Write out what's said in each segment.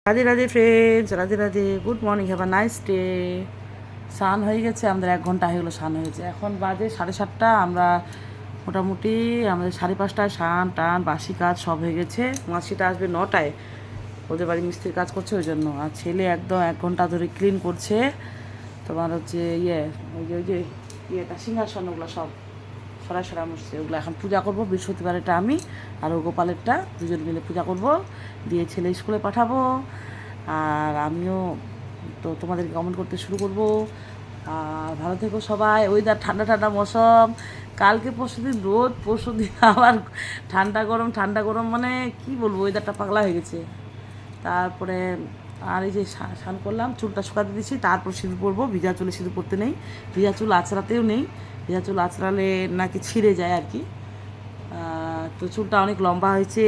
Radhe Radhe friends, Radhe Radhe, good morning, have a nice day. স্নান হয়ে গেছে, আমাদের 1 ঘন্টা হয়ে গেলো স্নান হয়েছে। এখন বাজে 7:30। আমরা মোটামুটি আমাদের 5:30টায় স্নান টান বাসি কাজ সব হয়ে গেছে। মাসিটা আসবে 9টায়, ওদের বাড়ি মিস্ত্রির কাজ করছে ওই জন্য। আর ছেলে একদম 1 ঘন্টা ধরে ক্লিন করছে। তোমার হচ্ছে ওই যে ইয়েটা সিংহাসনগুলো সব সরাসরি মুছছে। ওগুলো এখন পূজা করবো। বৃহস্পতিবারেরটা আমি আর ও গোপালেরটা দুজন মিলে পূজা করব, দিয়ে ছেলে স্কুলে পাঠাবো। আর আমিও তো তোমাদেরকে কমেন্ট করতে শুরু করব। আর ভালো থেকো সবাই। ওয়েদার ঠান্ডা ঠান্ডা মৌসুম। কালকে পরশুদিন রোদ, পরশুদিন আবার ঠান্ডা গরম, মানে কি বলবো, ওয়েদারটা পাগলা হয়ে গেছে। তারপরে আর এই যে স্নান করলাম, চুলটা শুকাতে দিয়েছি, তারপর সিঁদুর পরবো। ভিজা চুলে সিঁদুর পরতে নেই, ভিজা চুল আঁচড়াতেও নেই। ভিজা চুল আঁচড়ালে নাকি ছিঁড়ে যায় আর কি। তো চুলটা অনেক লম্বা হয়েছে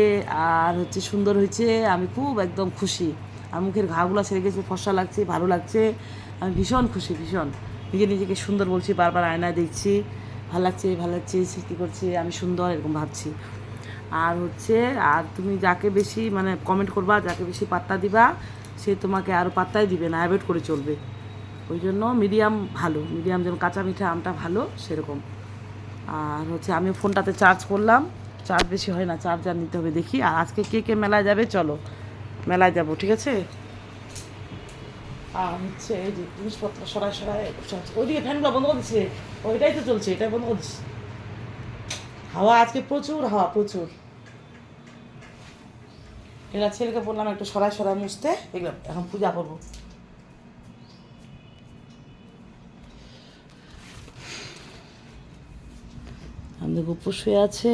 আর হচ্ছে সুন্দর হয়েছে। আমি খুব একদম খুশি। আর মুখের ঘাগুলো ছেড়ে গেছে, ফর্সা লাগছে, ভালো লাগছে। আমি ভীষণ খুশি, ভীষণ নিজেকে সুন্দর বলছি, বারবার আয়নায় দেখছি, ভালো লাগছে ভালো লাগছে, কী করছে আমি সুন্দর, এরকম ভাবছি। আর হচ্ছে, আর তুমি যাকে বেশি মানে কমেন্ট করবা, যাকে বেশি পাত্তা দিবা, সে তোমাকে আরও পাত্তাই দিবে না, অ্যাভয়েড করে চলবে। ওই জন্য মিডিয়াম ভালো, মিডিয়াম যেমন কাঁচা মিঠা আমটা ভালো সেরকম। আর হচ্ছে আমি ফোনটাতে চার্জ করলাম, চার্জ বেশি হয় না, চার্জার নিতে হবে দেখি। আর আজকে কে কে মেলায় যাবে, চলো মেলায় যাবো, ঠিক আছে। আর হচ্ছে এই যে জিনিসপত্র সরাই ওইদিকে ফ্যানগুলো বন্ধ করে দিচ্ছে, ওইটাই তো চলছে, এটাই বন্ধ করে দিচ্ছে। হাওয়া আজকে প্রচুর, হাওয়া প্রচুর। এরা ছেলেকে বললাম একটু সরাই মুছতে, এগুলো এখন পূজা করবো। আমাদের গুপ্পু শুয়ে আছে।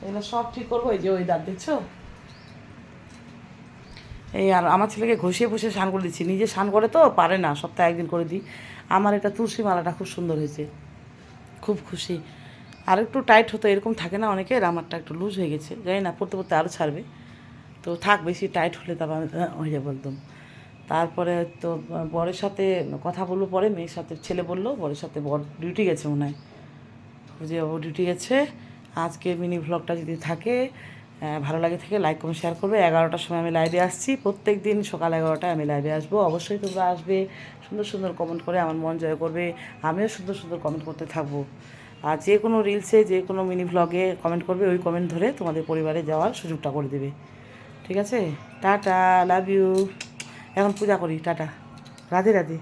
এগুলো সব ঠিক করবো। এই যে ওই দাঁত দেখছো, এই আর আমার ছেলেকে ঘষিয়ে বসে স্নান করে দিচ্ছি। নিজে স্নান করে তো পারে না, সপ্তাহে একদিন করে দিই। আমার এটা তুলসী মালাটা খুব সুন্দর হয়েছে, খুব খুশি। আর একটু টাইট হতো, এরকম থাকে না অনেকের, আমারটা একটু লুজ হয়ে গেছে, জানি না পড়তে পড়তে আরও ছাড়বে। তো থাক, বেশি টাইট হলে তারপর হয়ে যাবো একদম। তারপরে তো বরের সাথে কথা বলবো পরে, মেয়ের সাথে ছেলে বললো, বরের সাথে বর ডিউটি গেছে মনে হয়, যে ও ডিউটি গেছে। আজকে মিনি ভ্লগটা যদি থাকে, ভালো লাগে থেকে লাইক কমেন্ট শেয়ার করবে। 11টার সময় আমি লাইভে আসছি, প্রত্যেক দিন সকাল 11টায় আমি লাইভে আসবো। অবশ্যই তোমরা আসবে, সুন্দর সুন্দর কমেন্ট করে আমার মন জয় করবে, আমিও সুন্দর সুন্দর কমেন্ট করতে থাকবো। আর যে কোনো রিলসে, যে কোনো মিনি ভ্লগে কমেন্ট করবে, ওই কমেন্ট ধরে তোমাদের পরিবারে যাওয়ার সুযোগটা করে দেবে, ঠিক আছে। Tata, love you. এখন পূজা করি, টাটা, রাধে রাধে।